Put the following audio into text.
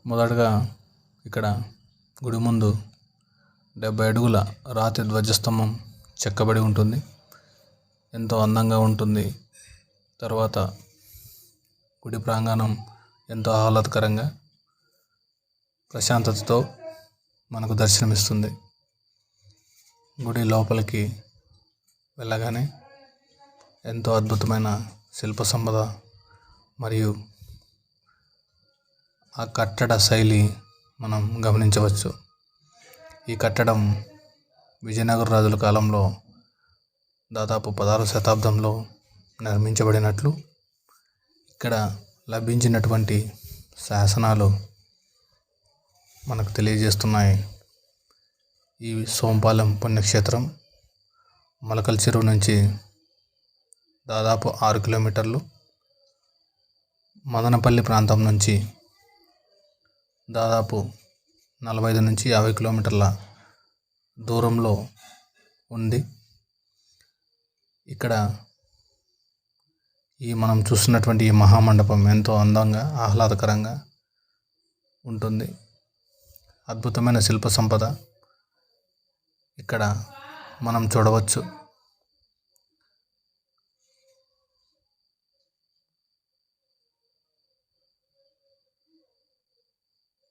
మొదటగా ఇక్కడ గుడి ముందు 70 అడుగుల రాతి ధ్వజస్తంభం చెక్కబడి ఉంటుంది. ఎంతో అందంగా ఉంటుంది. తర్వాత గుడి ప్రాంగణం ఎంతో ఆహ్లాదకరంగా ప్రశాంతతతో మనకు దర్శనమిస్తుంది. గుడి లోపలికి వెళ్ళగానే ఎంతో అద్భుతమైన శిల్ప సంపద మరియు ఆ కట్టడ శైలి మనం గమనించవచ్చు. ఈ కట్టడం విజయనగర రాజుల కాలంలో దాదాపు 16వ శతాబ్దంలో నిర్మించబడినట్లు ఇక్కడ లభించినటువంటి శాసనాలు మనకు తెలియజేస్తున్నాయి. ఈ సోంపాలెం పుణ్యక్షేత్రం మలకల్ చెరువు నుంచి దాదాపు 6 కిలోమీటర్లు, మదనపల్లి ప్రాంతం నుంచి దాదాపు 45 నుంచి 50 కిలోమీటర్ల దూరంలో ఉంది. ఇక్కడ మనం చూస్తున్నటువంటి ఈ మహామండపం ఎంతో అందంగా ఆహ్లాదకరంగా ఉంటుంది. అద్భుతమైన శిల్ప సంపద ఇక్కడ మనం చూడవచ్చు.